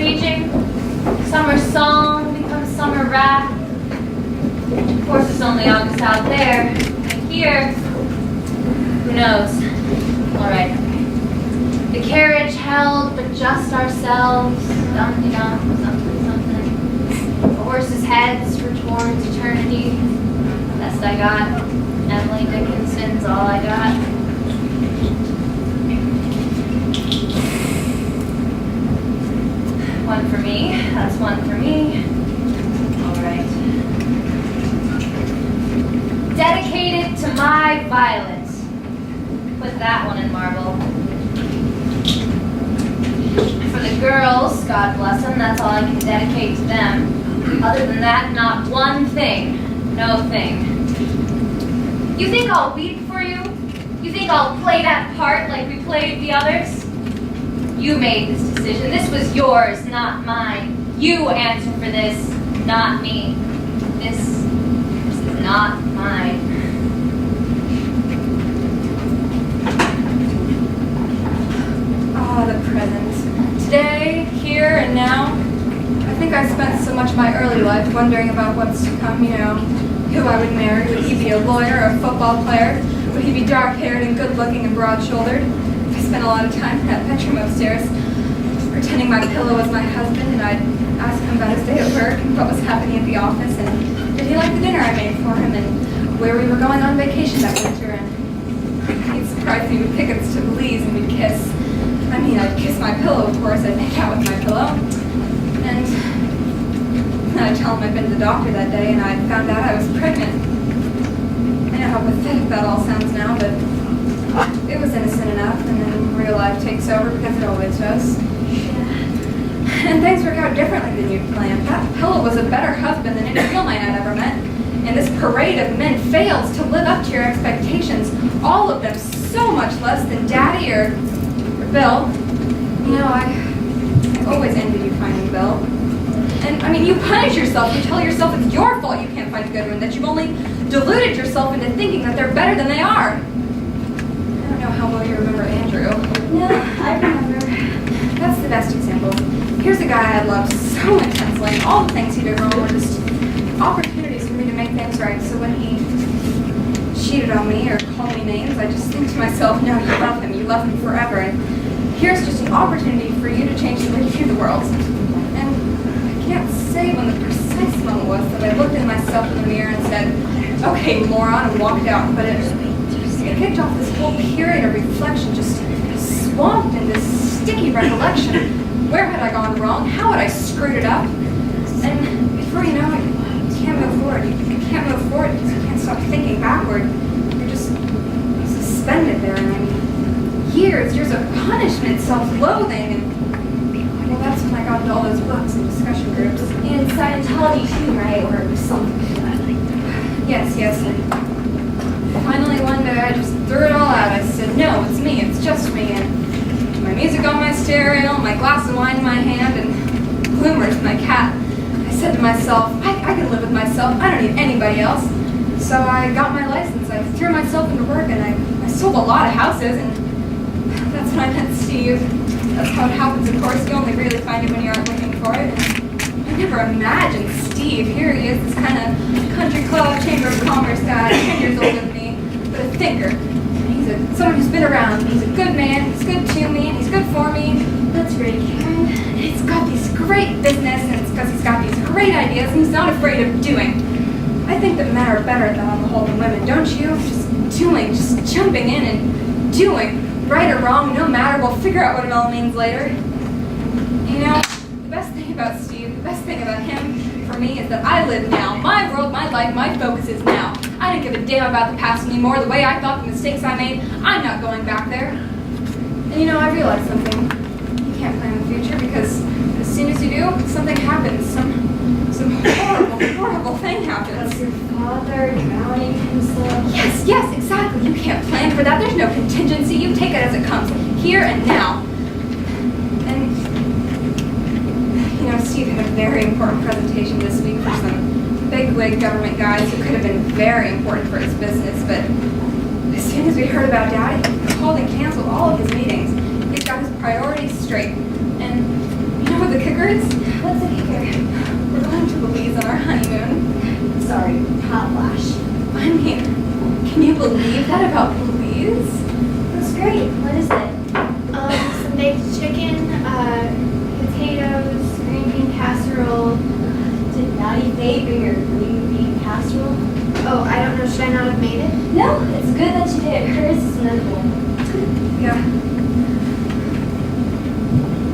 changing. Summer song becomes summer wrath. Of course, it's only August out there. And here, who knows? All right. The carriage held but just ourselves. Dum-de-dum, something. The horses' heads were towards eternity. Best I got. Emily Dickinson's all I got. One for me. That's one for me. All right. Dedicated to my Violet. Put that one in marble. For the girls, God bless them, that's all I can dedicate to them. Other than that, not one thing. No thing. You think I'll weep for you? You think I'll play that part like we played the others? You made this decision. This was yours, not mine. You answer for this, not me. This is not mine. Ah, the present. Today, here, and now. I think I spent so much of my early life wondering about what's to come, who I would marry. Would he be a lawyer or a football player? Would he be dark-haired and good-looking and broad-shouldered? I spent a lot of time in that bedroom upstairs pretending my pillow was my husband, and I'd ask him about his day at work and what was happening at the office, and did he like the dinner I made for him, and where we were going on vacation that winter, and he'd surprise me with tickets to Belize, and we'd kiss. I mean, I'd kiss my pillow, of course. I'd make out with my pillow. And then I'd tell him I'd been to the doctor that day, and I'd found out I was pregnant. I know how pathetic that all sounds now, but it was innocent enough, and then real life takes over because it always does. And things work out differently than you'd planned. That pillow was a better husband than any real man I'd ever met. And this parade of men fails to live up to your expectations. All of them so much less than Daddy or Bill. I always envied you finding Bill. And, I mean, you punish yourself. You tell yourself it's your fault you can't find a good one, that you've only deluded yourself into thinking that they're better than they are. I don't know how well you remember Andrew. No, I remember. That's the best example. Here's a guy I loved so intensely, and all the things he did wrong were just opportunities for me to make things right. So when he cheated on me or called me names, I just think to myself, no, you love him forever. And here's just an opportunity for you to change the way you view the world. And I can't say when the precise moment was that I looked at myself in the mirror and said, okay, moron, and walked out. But it kicked off this whole period of reflection, just swamped in this sticky recollection. Where had I gone wrong? How had I screwed it up? And before you know it, you can't move forward. You can't move forward because you can't stop thinking backward. You're just suspended there. And I mean, years of punishment, self-loathing, and well, that's when I got into all those books and discussion groups. And Scientology too, right? Or something like that. Yes. And finally one day I just threw it all out. I said, no, it's me. It's just me. And my music on my stereo, my glass of wine in my hand, and Bloomers, my cat. I said to myself, I can live with myself. I don't need anybody else. So I got my license. I threw myself into work, and I sold a lot of houses, and that's when I met Steve. That's how it happens, of course. You only really find it when you aren't looking for it. And I never imagined Steve. Here he is, this kind of country club, chamber of commerce guy, 10 years older than me, but a thinker. Someone who's been around me. He's a good man, he's good to me, and he's good for me. That's great, Karen. And he's got these great business, and it's because he's got these great ideas, and he's not afraid of doing. I think that men are better at that on the whole than women, don't you? Just doing, just jumping in and doing. Right or wrong, no matter, we'll figure out what it all means later. The best thing about Steve, the best thing about him, for me, is that I live now. My world, my life, my focus is now. I didn't give a damn about the past anymore. The way I thought, the mistakes I made, I'm not going back there. And I realized something. You can't plan the future because as soon as you do, something happens. Some horrible thing happens. Was your father drowning himself? Yes, exactly. You can't plan for that. There's no contingency. You take it as it comes, here and now. And, Steve had a very important presentation this week for some bigwig government guys who could have been very important for his business, but as soon as we heard about Daddy, he called and canceled all of his meetings. He's got his priorities straight. And, know the kicker is? What's the kicker? We're going to Belize on our honeymoon. Sorry, hot flash. I mean, can you believe that about Belize? That's great. What is it? Some baked chicken, potatoes, green bean casserole. Did not eat bacon or green bean casserole? Oh, I don't know. Should I not have made it? No, it's good that you did. Hers is another one. Yeah.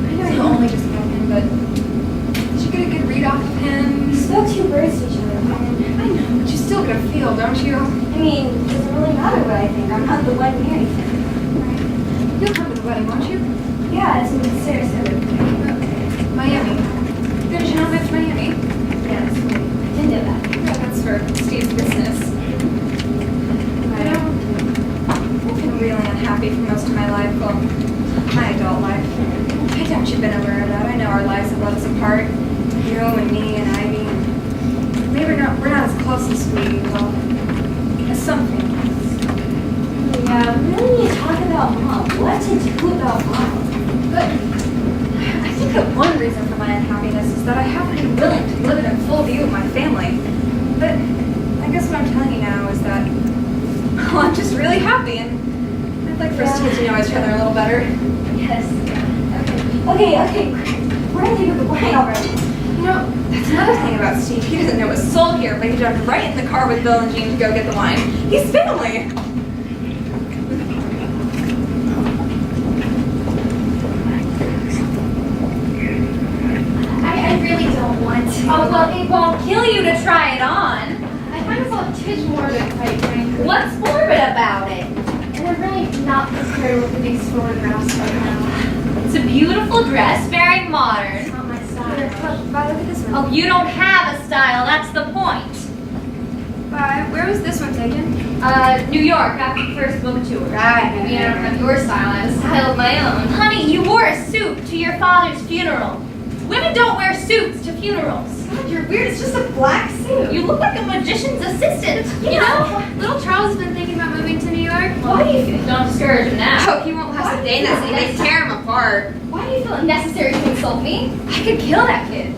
I know you only just met him, but did you get a good read off of him? We spoke two words to each other. I know, but you still get a feel, don't you? I mean, it doesn't really matter what I think. I'm not the one married. Right. You'll come to the wedding, won't you? Yeah, it's in Sarasota. Okay. Miami. Did you know that's Miami? Yes, I didn't know that. Yeah, that's for Steve's business. I've been really unhappy for most of my life. Well, my adult life. I doubt you've been aware of that. I know our lives have led us apart. You and me and Ivy. Maybe we're not as close as we, well, as some families. Yeah, we really need to talk about Mom. What to do about Mom? But I think that one reason for my unhappiness is that I haven't been willing to live it in full view with my family. But I guess what I'm telling you now is that, well, I'm just really happy, and I'd like for us to get to know each other a little better. Yes. Okay. Where are they going already? You know, that's another thing about Steve. He doesn't know a soul here, but he jumped right in the car with Bill and Jean to go get the wine. He's family. I really don't want to. Oh, well, it won't kill you to try it on. I find this all too morbid, quite frankly. What's morbid about it? And I'm really not prepared with these photographs right now. It's a beautiful dress, very It's modern. not my style. Bye, look at this one. Oh, you don't have a style, that's the point. Bye. Where was this one taken? New York, after the first book tour. Right. You don't have your style, I have a style of my own. Honey, you wore a suit to your father's funeral. Women don't wear suits to funerals. God, you're weird. It's just a black suit. You look like a magician's assistant. You know? Little Charles has been thinking about moving to New York. Why do you feel? Don't discourage him now. Oh, he won't last a day in that city. They tear him apart. Why do you feel it necessary to insult me? I could kill that kid.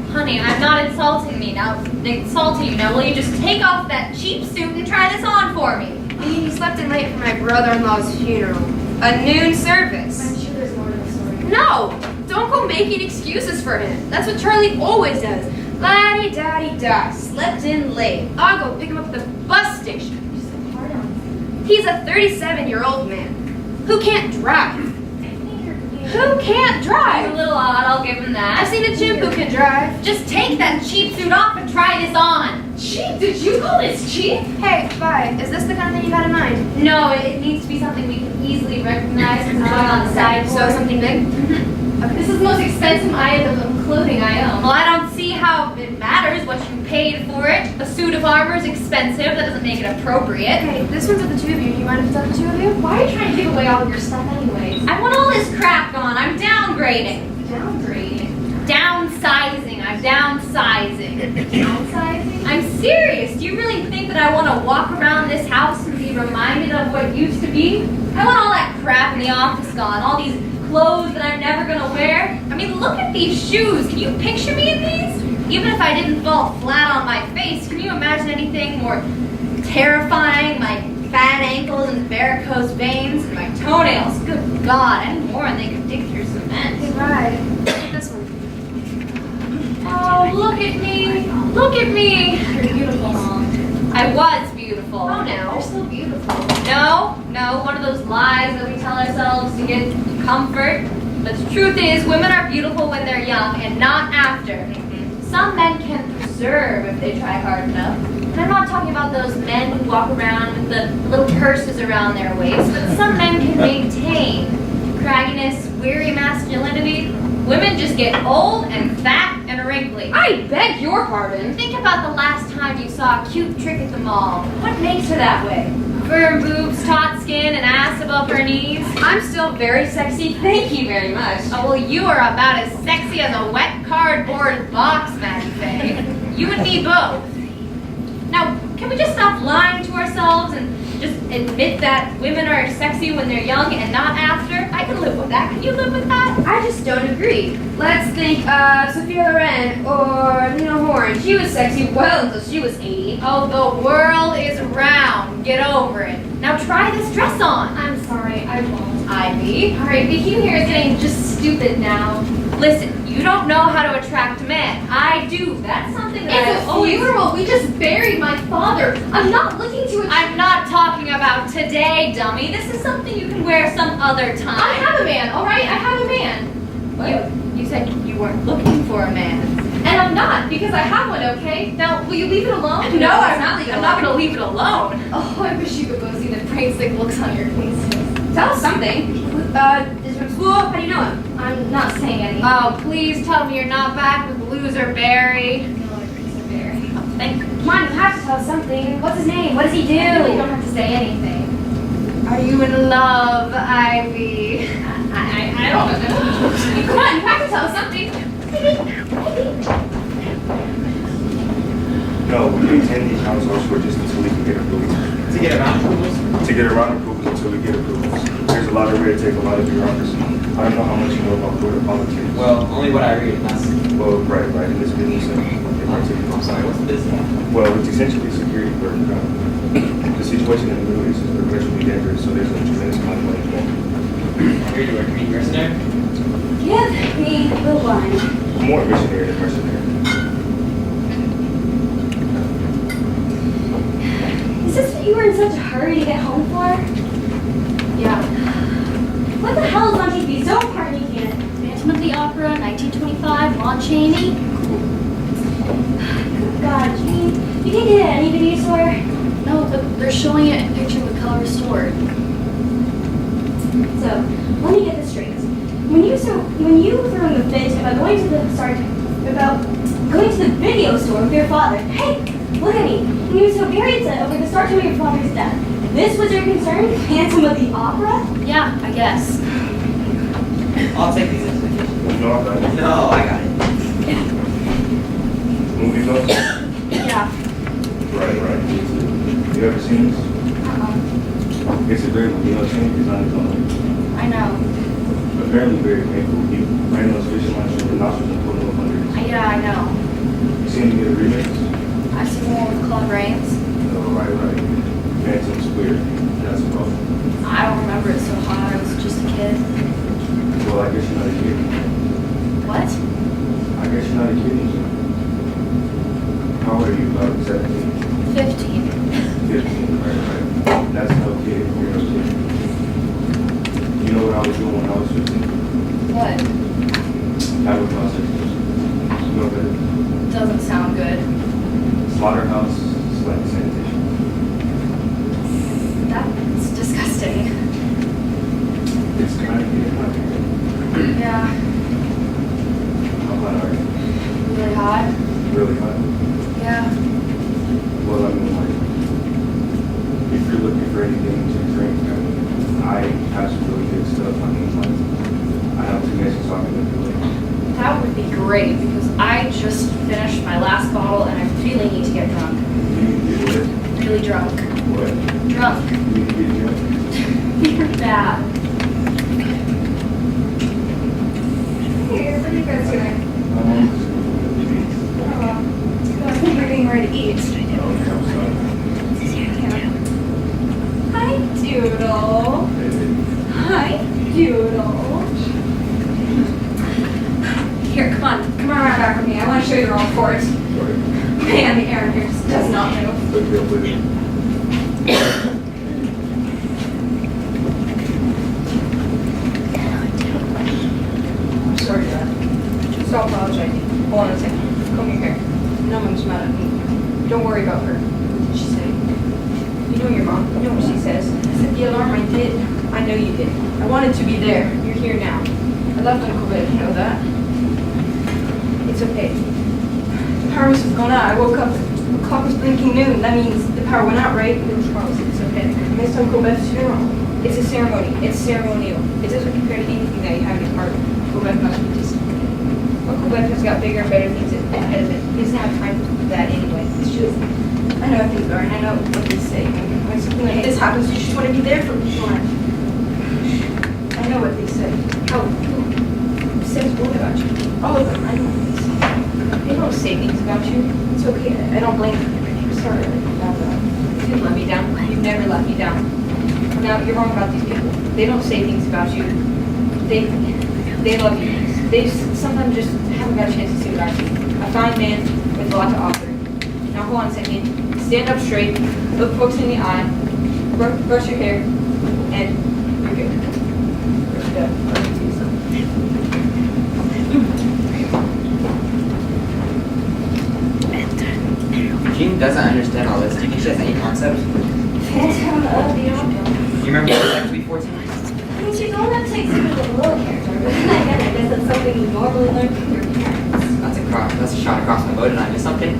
Honey, I'm not insulting you now. Will you just take off that cheap suit and try this on for me? He slept in late for my brother-in-law's funeral. A noon service. I'm sure there's more to the story. No! Don't go making excuses for him. That's what Charlie always does. La-di-da-di-da. Slept in late. I'll go pick him up at the bus station. You're so hard on me. He's a 37-year-old man who can't drive. Who can't He's a drive? little odd, I'll give him that. I've seen a chimp who can drive. Just take that cheap suit off and try this on. Cheap? Did you call this cheap? Hey, bye. Is this the kind of thing you had in mind? No, it needs to be something we can easily recognize and going on the sideboard. So something big? Okay. This is the most expensive item of clothing I own. Well, I don't see how it matters what you paid for it. A suit of armor is expensive. That doesn't make it appropriate. Okay, this one's with the two of you. Do you mind if it's up the two of you? Why are you trying to give away all of your stuff anyways? I want all this crap gone. I'm downgrading. Downgrading. Downsizing. I'm downsizing. Downsizing? I'm serious. Do you really think that I want to walk around this house and be reminded of what used to be? I want all that crap in the office gone. All these clothes that I'm never going to wear. I mean, look at these shoes. Can you picture me in these? Even if I didn't fall flat on my face, can you imagine anything more terrifying? My fat ankles and varicose veins and my toenails. Good God, any more and they could dig through cement. Hey, bye. Look at this one. Oh, look at me. Look at me. You're beautiful, Mom. I was beautiful. Oh, no. You're still beautiful. No, one of those lies that we tell ourselves to get comfort. But the truth is, women are beautiful when they're young and not after. Some men can preserve if they try hard enough. And I'm not talking about those men who walk around with the little purses around their waist, but some men can maintain cragginess, weary masculinity. Women just get old and fat and wrinkly. I beg your pardon. Think about the last time you saw a cute trick at the mall. What makes her that way? Firm boobs, taut skin, and ass above her knees? I'm still very sexy. Thank you very much. Oh, well, you are about as sexy as a wet cardboard box, Maggie Faye. You and me both. Now, can we just stop lying to ourselves and should just admit that women are sexy when they're young and not after. I can live with that. Can you live with that? I just don't agree. Let's think of Sophia Loren or Lena Horne. She was sexy well until she was 80. Oh, the world is round. Get over it. Now try this dress on. I'm sorry, I won't. Ivy. Alright, Vicky here is getting just stupid now. Listen, you don't know how to attract men. I do. That's something that It's I a always... funeral. We just buried my father. I'm not looking to I'm not talking about today, dummy. This is something you can wear some other time. I have a man, alright? I have a man. You said you weren't looking for a man. And I'm not, because I have one, okay? Now, will you leave it alone? No, I'm not going to leave it alone. Oh, I wish you could both see the brain-sick looks on your faces. Tell us something. Is from school? How do you know him? I'm not saying anything. Oh, please tell me you're not back with Loser Barry. No, Loser Barry. Oh, thank you. Come on, you have to tell us something. What's his name? What does he do? I really don't have to say anything. Are you in love, Ivy? I don't know. Come on, you have to tell us something. No, we attend these households for just until we can get approvals. To get around approvals? To get around approvals until we get approvals. There's a lot of red tape, a lot of bureaucracy. I don't know how much you know about border politics. Well, only what I read, and that's... Well, right, in this business, I'm sorry, what's the business? well, it's essentially security for the situation in the Middle East is progressively dangerous, so there's a tremendous amount of money spent. You're doing a green mercenary? Give me the line. More missionary than mercenary. Is this what you were in such a hurry to get home for? Yeah. What the hell is on TV? So important you can't. Phantom of the Opera, 1925, Lon Chaney. God, Gene, you can get it at any video store. No, they're showing it in picture with color restored. So, let me get this straight. When you threw in the fit about going to the video store with your father, hey, look at me. When you were so very upset over the start of your father's death, this was your concern? Phantom of the Opera? Yeah, I guess. I'll take these explanations. No, I got it. No, I got it. Movie buff? Yeah. Right. You ever seen this? It's a very, Change designed his own. I know. Apparently very painful. He ran those vision lines through the nostrils and put them up under. Yeah, I know. You seen him get a remix? I've seen one with Claude Rains. Oh, right. Phantom's weird. That's a problem. I don't remember it so hot. I was just a kid. Well, I guess you're not a kid. What? I guess you're not a kid anymore. How old are you? About 17? 15. 15, right. That's no kid. You're no kid. You know what I was doing when I was 15? What? Having conversations. You know better. Doesn't sound good. Slaughterhouse, like sanitation. That's disgusting. It's kind of getting hot here. Yeah. How hot are you? Really hot. Really hot? Yeah. Well, I mean, like, if you're looking for anything to drink, I have some really good stuff. I mean, like, I have 2 nights so I can do it. That would be great because I just finished my last bottle and I really need to get drunk. You need to get what? Really drunk. What? Drunk. You need to get drunk? You're bad. Hey, what are you guys doing? Oh, well. I think we're getting ready to eat. Okay, I'm sorry. Hi, Doodle. Hi, Doodle. Here, come on right back with me. I want to show you the wrong fort. Man, the air in here just does not move. Look real quick. I'm sorry, Dad. Stop apologizing. Hold on a second. Come here. No one's mad at me. Don't worry about her. What did she say? You know your mom. You know what she says. I set the alarm. I did. I know you did. I wanted to be there. You're here now. I left Uncle Vic. You know that? It's okay. The power must have gone out. I woke up. The clock was blinking noon. That means the power went out, right? It Charles, it's okay. I missed Uncle Beth's funeral. It's a ceremony. It's ceremonial. It doesn't compare to anything that you have in your heart. Uncle Beth must be disappointed. Uncle Bedford's got bigger and better things ahead of it. He doesn't have time for that anyway. It's true. I know things are, and I know what they say. When something like this happens, you just want to be there for people. I know what they say. How? Who says what about you? All of them. I know what they say. They don't say things about you. It's okay. I don't blame them. I'm sorry. You didn't let me down. You've never let me down. Now, you're wrong about these people. They don't say things about you. They love you. They sometimes just haven't got a chance to see what I see. A fine man with a lot to offer. Now, hold on a second. Stand up straight. Look folks in the eye. Brush your hair. And you're good. Brush it up. Jean doesn't understand all this. Do you think she has any concept? Phantom of the Opera. Do you remember what it was like to be 14? I mean, she's old enough to take some of the little character, but then again, I guess that's something you normally learn from your parents. That's a shot across my bow. Did I miss something?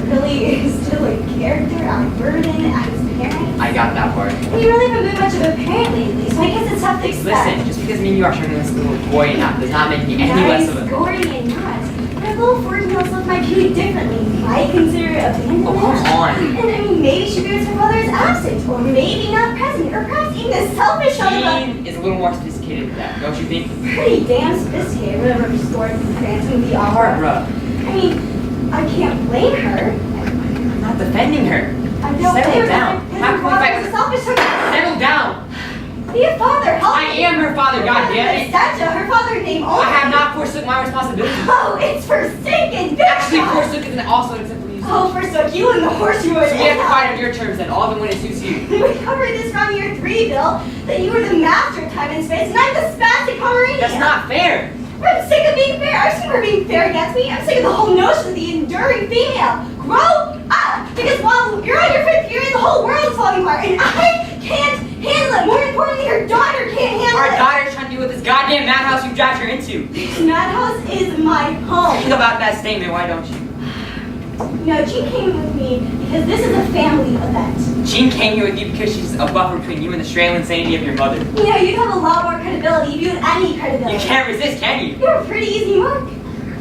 Really still a character on a burden as his parents? I got that part. You really haven't been much of a parent lately, so I guess it's tough to expect. Listen, just because me and you are sharing this little toy now does not make me any less of a... gory and not. But little 14-year-olds look my beauty differently. I consider it abandonment. Oh, come on. And I mean, maybe she fears her father is absent, or maybe not present, or perhaps even as selfish on the... Jean is a little more sophisticated than that, don't you think? Pretty damn sophisticated, whatever restored and prancing the opera. Barbara, I mean, I can't blame her. I'm not defending her. I don't Settle blame her. down. because How her can we father fight is with- selfish. Settle down. Be a father, help I me. am her father, goddammit. Satcha, her father named only. I have not forsook my responsibility. Oh, it's forsaken. Actually, forsook isn't also an acceptable use. Oh, forsook you and the horse you were So we have to fight on your terms then, all of them when it suits you. We covered this from year 3, Bill. That you were the master of time and space, and I'm the spastic Pomeranian. That's not fair. I'm sick of being fair. I've seen her being fair against me. I'm sick of the whole notion of the enduring female. Grow up! Because while you're on your 5th period, the whole world's falling apart, and I can't handle it. More importantly, her daughter can't handle Our it. daughter's trying to deal with this goddamn madhouse you dragged her into. This madhouse is my home. Think about that statement, why don't you? No, Jean came with me because this is a family event. Jean came here with you because she's a buffer between you and the strange insanity of your mother. You know, you'd have a lot more credibility if you had any credibility. You can't resist, can you? You're a pretty easy mark.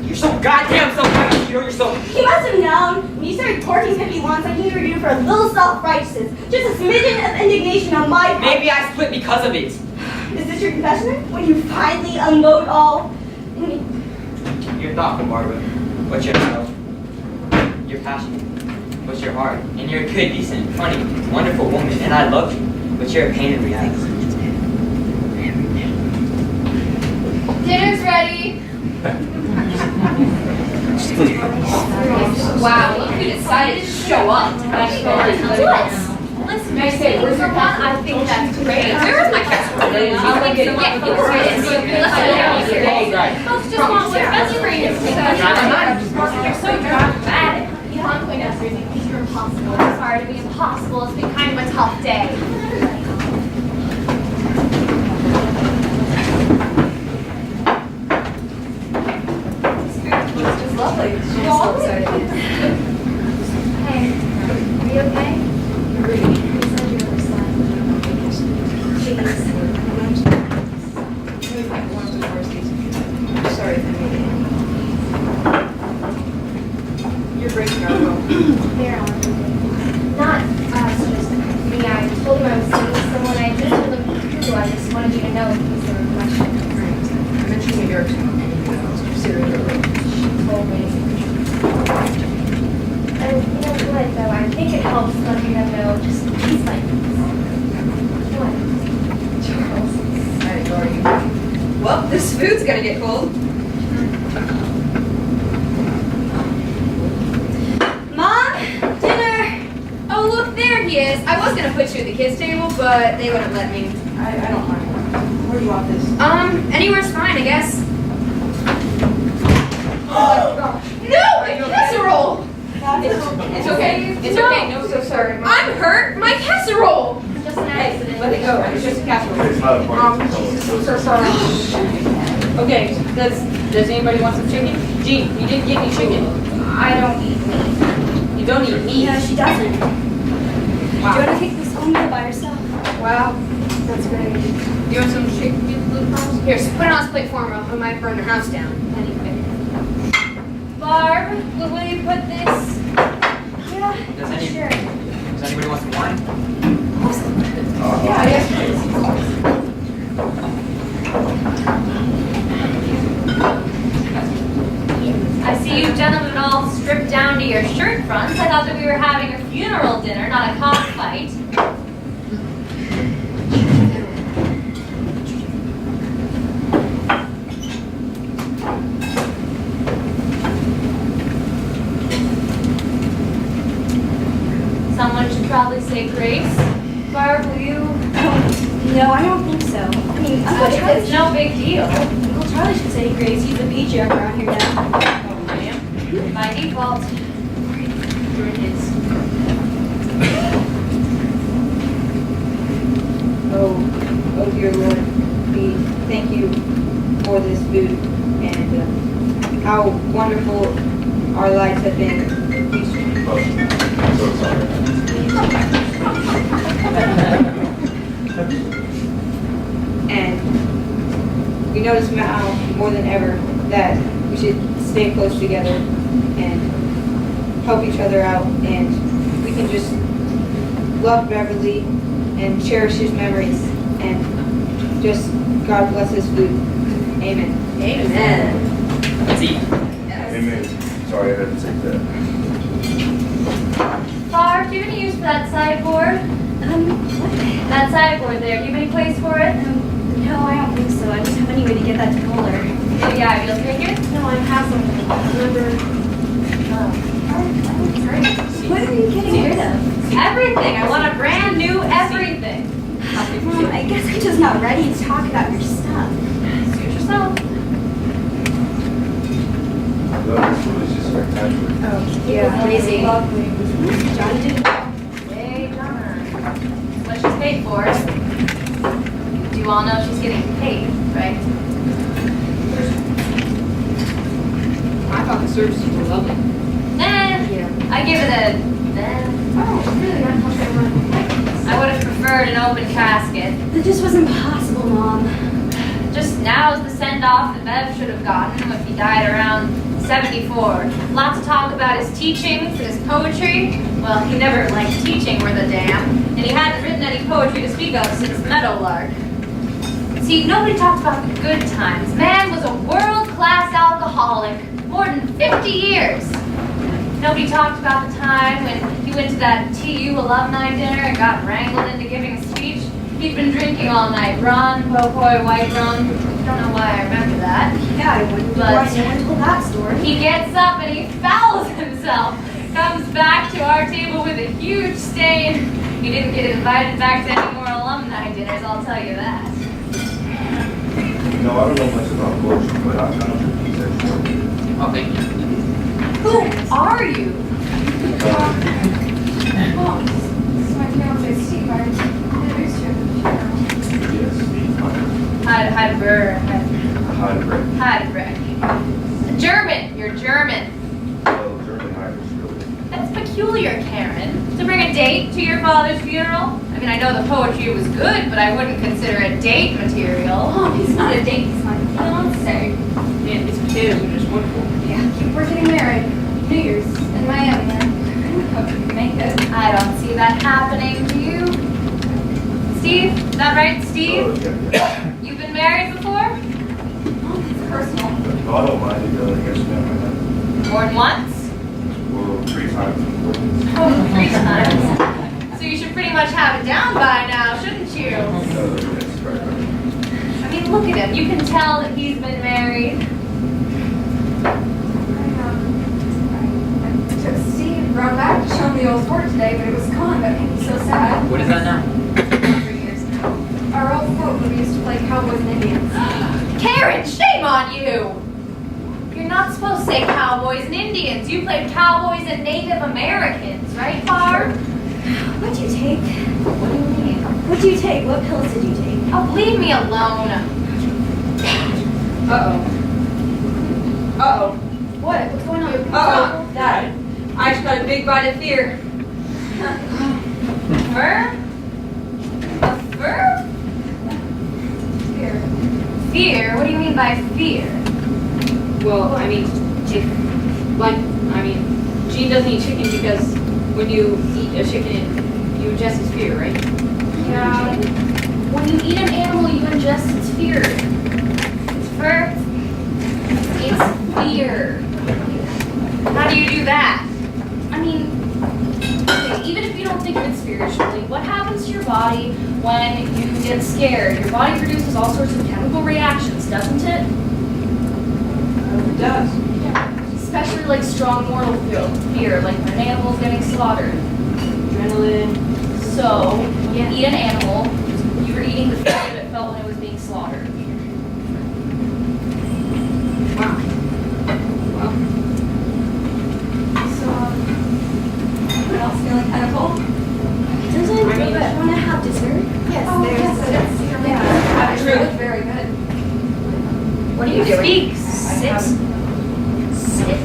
You're so goddamn self-righteous, you know you're so... You must have known when you started torching 50 lawns like you were due for a little self-righteousness. Just a smidgen of indignation on my part. Maybe I split because of it. Is this your confession? When you finally unload all? You're thoughtful, Barbara. But you're so... You're passionate. But you're hard. And you're a good, decent, funny, wonderful woman. And I love you. But you're a pain in reality. Dinner's ready. Wow, look who decided to show up. Listen, I say, where's your pot? I think that's great. Where is my casserole? I'll make it. Yeah, you can say it. Folks just want what's best for you. You're so dramatic. You're impossible. I'm sorry to be impossible. It's been kind of a tough day. It's lovely. She's so excited. Hey, are you okay? You said you were Sorry if I made it. You're breaking our phone. They're on. Not us, just me. I told him I was seeing someone. I just told him who. I just wanted you to know in case there were questions. I mentioned New York to Syria. She told me. And you know what, though? I think it helps letting them know just he's like what? Charles. I adore you. Well, this food's gonna get cold. Mom, dinner. Oh, look, there he is. I was gonna put you at the kids' table, but they wouldn't let me. I don't mind. Where do you want this? Anywhere's fine, I guess. Oh, No, casserole. It's okay. It's okay. No, So sorry. Mom. I'm hurt. My casserole. just an accident. Let it go. It's just a casserole. It's not a part of I'm the so sorry. Okay, does anybody want some chicken? Jean, you didn't get any chicken. I don't eat meat. You don't eat meat. No, she doesn't. Do you Wow. want to take this home by yourself? Wow. That's great. You want some chicken? Here, so put it on this plate for me. I might burn the house down. Anyway. Barb, will you put this? Yeah, sure. Does anybody want some wine? Yeah, yes, I see you gentlemen all stripped down to your shirt fronts. I thought that we were having a funeral dinner, not a cockfight. Someone should probably say grace. Barb, will you? No, I don't think so. I mean, Uncle Charlie, It's no big deal. Uncle Charlie should say grace. He's the patriarch around here now. Oh, I am. By default. Here it is. Oh dear Lord, we thank you for this food and how wonderful our lives have been. Oh, I'm so sorry. And we notice now more than ever that we should stay close together and help each other out, and we can just love Beverly and cherish his memories, and just God bless his food. Amen. Amen. Let's eat. Amen. Sorry, I had to take that. Barb, do you have any use for that sideboard? What? That sideboard there, do you have any place for it? No, I don't think so. I just have any way to get that to Kohler. Yeah, you'll take it? No, I have something. Remember? What are you getting rid of? Everything. I want a brand new everything. Mom, I guess I'm just not ready to talk about your stuff. Suit yourself. Look, this food is just spectacular. Oh, yeah, crazy. Lovely. Johnny did well. Way done. What she's paid for. You all know she's getting paid, right? I thought the services were lovely. Nah. I give it a nah. Oh, really? I thought they were. I would have preferred an open casket. That just wasn't possible, Mom. Just now's the send-off that Bev should have gotten if he died around 74. Lots of talk about his teachings, his poetry. Well, he never liked teaching worth a damn, and he hadn't written any poetry to speak of since Meadowlark. See, nobody talked about the good times. Man was a world-class alcoholic, more than 50 years. Nobody talked about the time when he went to that TU alumni dinner and got wrangled into giving a speech. He'd been drinking all night, rum, po-poi, white rum. Don't know why I remember that. Yeah, I wouldn't be But- why no one told that story. He gets up and he fouls himself. Comes back to our table with a huge stain. He didn't get invited back to any more alumni dinners, I'll tell you that. No, I don't know much about poetry, but I kind of think that Oh, thank you. Who are you? Mom, this is my fiance Steve. I introduced you at the funeral. yes, Steve Heidelberg. Heidelberg. German. You're German. Well, German Irish, really. That's peculiar, Karen. To bring a date to your father's funeral? I mean, I know the poetry was good, but I wouldn't consider it date material. Mom, he's not a date. He's my fiance. Yeah, these potatoes are just wonderful. Yeah, we're getting married. New Year's in Miami. I hope you can make it. I don't see that happening. Do you? Steve? Is that right, Steve? Oh, yeah. You've been married before? Mom, it's personal. No, I don't mind it, yes, ma'am, I have. More than once? Well, 3 times. Oh, 3 times. So you should pretty much have it down by now, shouldn't you? No, that's right. I mean, look at him. You can tell that he's been married. I took Steve around back to show him the old fort today, but it was gone. That made me so sad. What is that now? 100 years now. Our old fort where we used to play cowboys and Indians. Karen, shame on you! You're not supposed to say cowboys and Indians. You played cowboys and Native Americans, right, Barb? What'd you take? What do you mean? What'd you take? What pills did you take? Oh, leave me alone. Uh-oh. Uh-oh. What? What's going on? Uh-oh. Dad, I just got a big bite of fear. Fur? A fur? Here. Fear? What do you mean by fear? Well, I mean, if Like, I mean, Gene doesn't eat chicken because when you eat a chicken, you ingest its fear, right? Yeah. When you eat an animal, you ingest its fear. Its fur. It's fear. How do you do that? I mean, okay, even if you don't think of it spiritually, what happens to your body when you get scared? Your body produces all sorts of chemical reactions, doesn't it? It does. Especially like strong moral fear, like when an animal's getting slaughtered. Adrenaline. So, when you eat an animal, you were eating the fear that it felt when it was being slaughtered. Wow. Well, So, anyone else feeling kind of full? Doesn't I mean- you want to have dessert? Yes, Oh, there's yes, yeah. True. It's very good. What are you doing? Sit. Sit.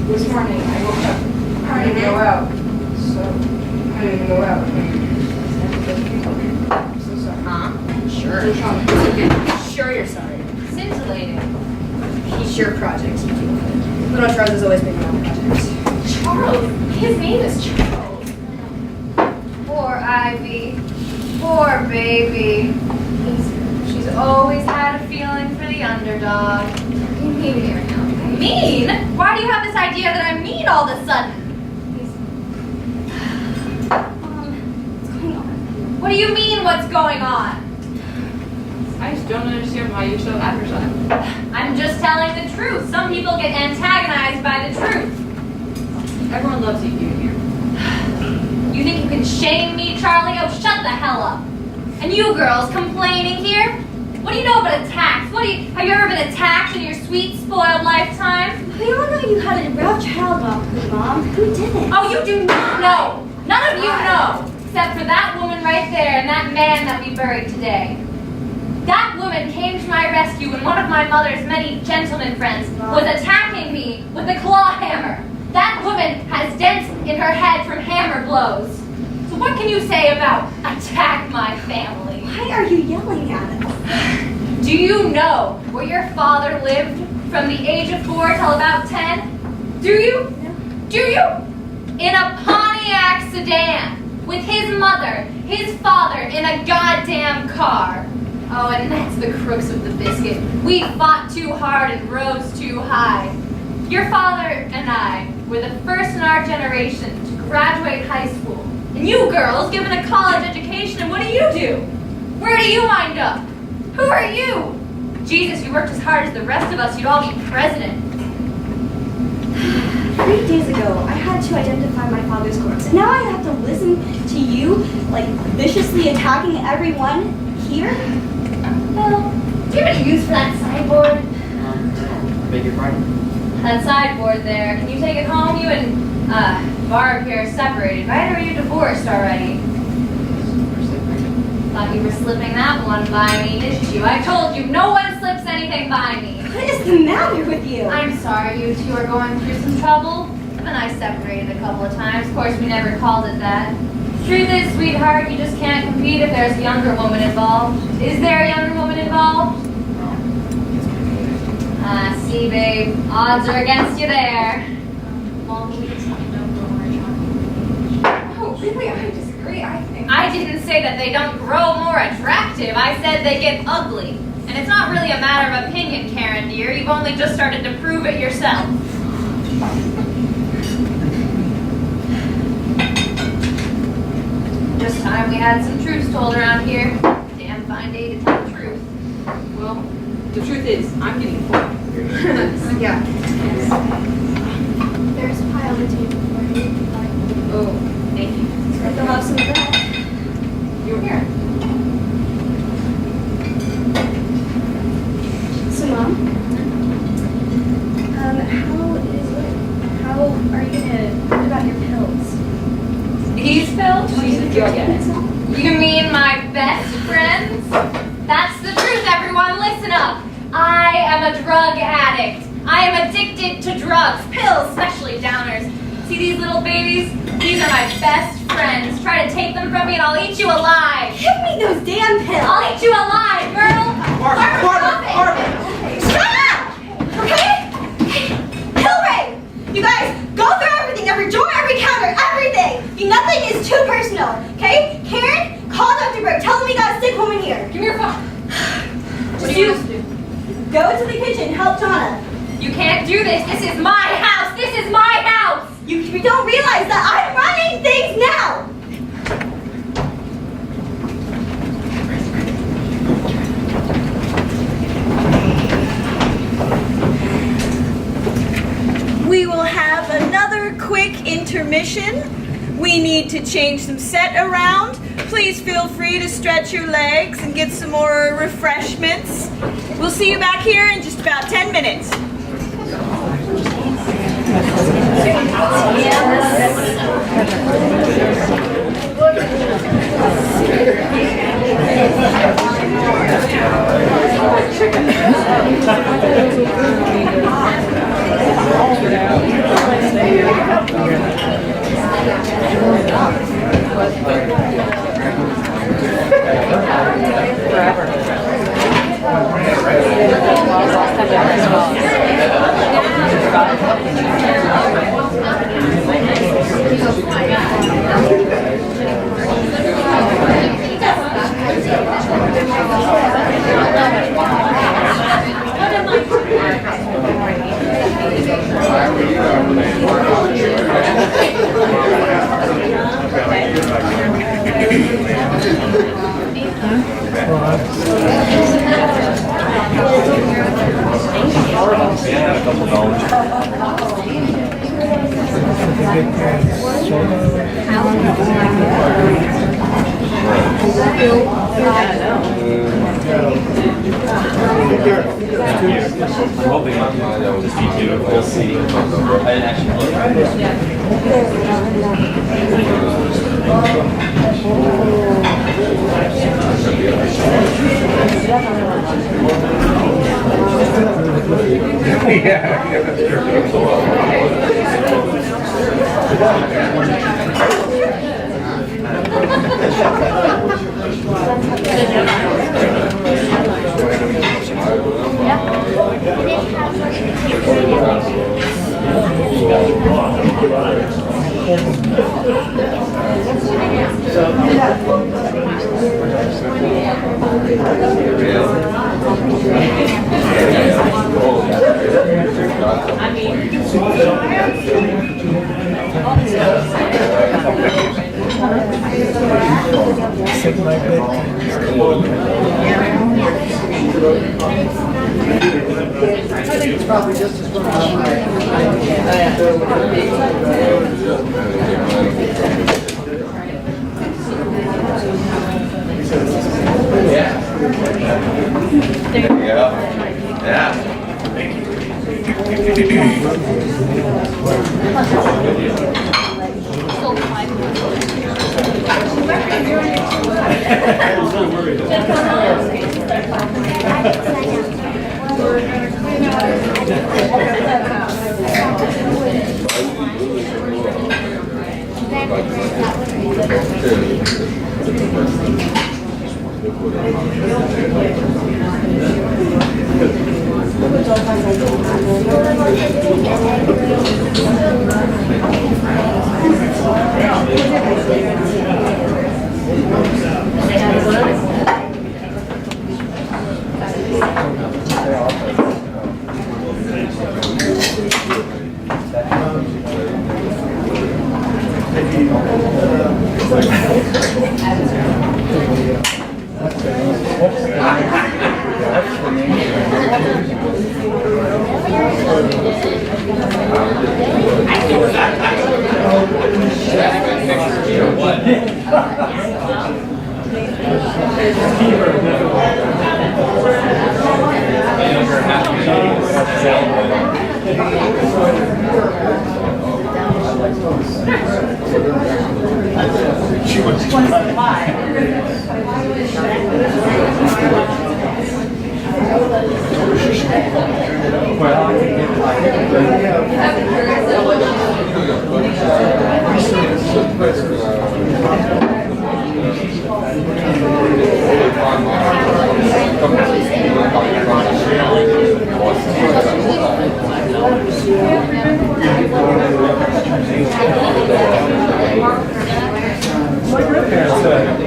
This morning I woke up. I didn't go out. So, I didn't even go out. I'm so sorry. Huh? Sure. So sorry. It's okay. Sure you're sorry. Scintillating. He's your project. Little Charles has always been my project. Charles. His name is Charles. Poor Ivy. Poor baby. She's always had a feeling for the underdog. You mean me right now. Mean? Why do you have this idea that I'm mean all of a sudden? What's going on? What do you mean, what's going on? I just don't understand why you're so adversarial. I'm just telling the truth. Some people get antagonized by the truth. Everyone loves you here. You think you can shame me, Charlie? Oh, shut the hell up. And you girls complaining here? What do you know about attacks? Have you ever been attacked in your sweet, spoiled lifetime? We all know you had a rough childhood, Mom. Who didn't? Oh, you do not know. None of you know. Except for that woman right there and that man that we buried today. That woman came to my rescue when one of my mother's many gentleman friends was attacking me with a claw hammer. That woman has dents in her head from hammer blows. So what can you say about attack my family? Why are you yelling at us? Do you know where your father lived from the age of 4 till about 10? Do you? Do you? In a Pontiac sedan with his mother, his father in a goddamn car. Oh, and that's the crux of the biscuit. We fought too hard and rose too high. Your father and I were the first in our generation to graduate high school. And you girls given a college education, and what do? Where do you wind up? Who are you? Jesus, you worked as hard as the rest of us, you'd all be president. 3 days ago, I had to identify my father's corpse, and now I have to listen to you, like, viciously attacking everyone here? Well, do you have any use for that sideboard? Beg your pardon? That sideboard there, can you take it home? You and Barb here are separated, right? Or are you divorced already? Thought you were slipping that one by me, didn't you? I told you, no one slips anything by me. What is the matter with you? I'm sorry you two are going through some trouble. Him and I separated a couple of times. Of course, we never called it that. Truth is, sweetheart, you just can't compete if there's a younger woman involved. Is there a younger woman involved? See, babe, odds are against you there. Mom, we just have to know Oh, really? I disagree. I think. I didn't say that they don't grow more attractive. I said they get ugly. And it's not really a matter of opinion, Karen, dear. You've only just started to prove it yourself. Just time we had some truths told around here. Damn fine day to tell the truth. Well, the truth is, I'm getting full. Yeah. There's a pile on the table for you. Oh, thank you. I'd to have some of that. You were here. So, Mom, how are you gonna what about your pills? These pills? She's a drug addict. You mean my best friends? That's the truth, everyone. Listen up. I am a drug addict. I am addicted to drugs, pills, especially downers. See these little babies? These are my best friends. Try to take them from me and I'll eat you alive. Give me those damn pills! I'll eat you alive, girl. Barbara! Stop it. Shut up! Okay? Give me your phone. Just you go to the kitchen, help Donna. You can't do this. This is my house. This is my house. You don't realize that I'm running things now. We will have another quick intermission. We need to change some set around. Please feel free to stretch your legs and get some more refreshments. We'll see you back here in just about 10 minutes. My grandparents said,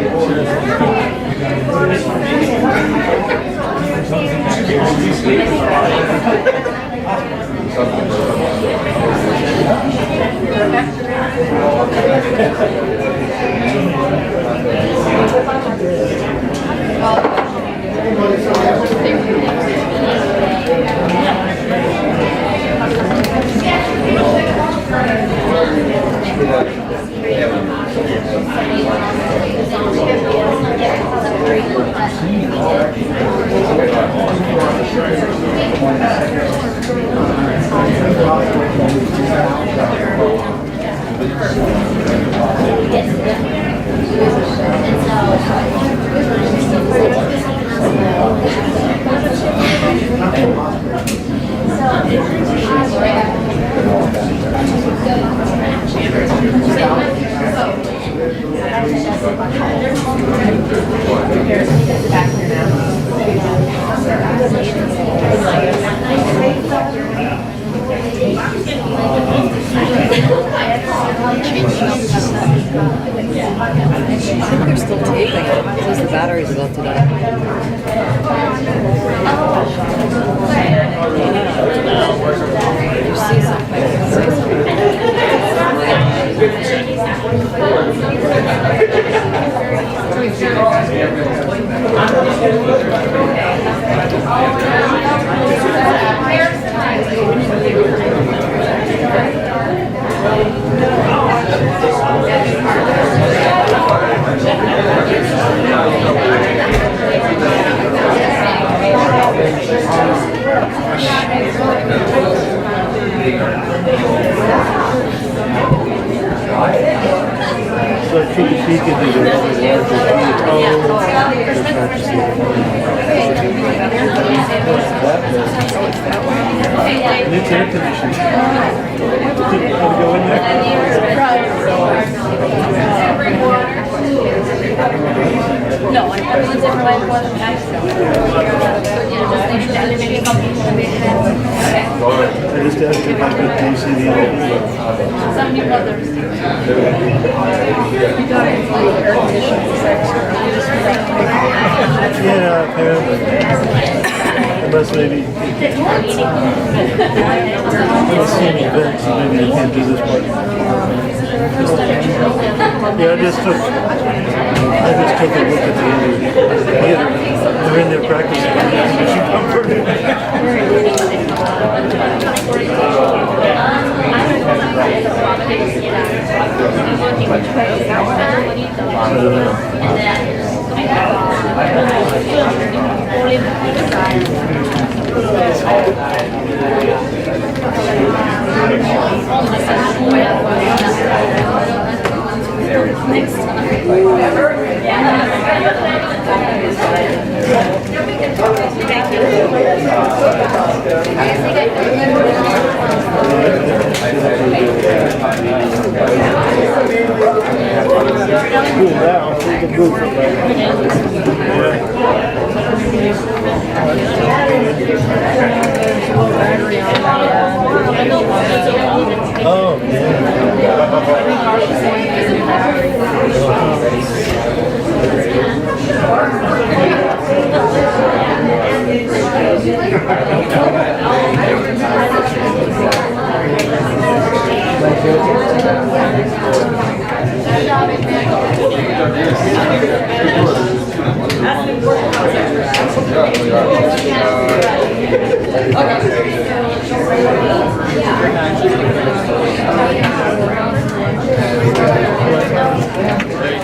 They're still taping it because the battery's about to die. You see So she can do and it's air conditioned. Think you want to go in No, everyone's different life wasn't I just asked her about the DC. some people others. Yeah, apparently. Unless maybe let's see any events, so maybe they can't do this part. Yeah, I just took a look at the theater. They're in there practicing on the air conditioning comfort. I don't know. Cool now, take a move from Oh,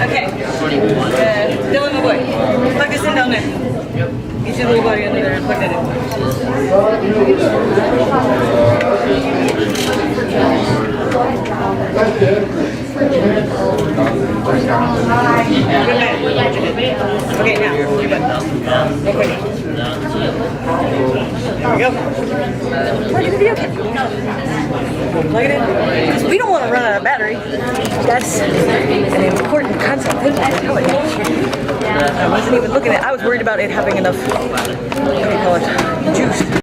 Okay. Dylan, my boy. Plug this in down there. Yep. Get your little buddy under there and plug that in. Okay, now, your button. No quick. There we go. Plug in the video kit. Plug it in. Because we don't want to run out of battery. That's an important concept. I wasn't even looking at it. I was worried about it having enough, what do you call it, juice.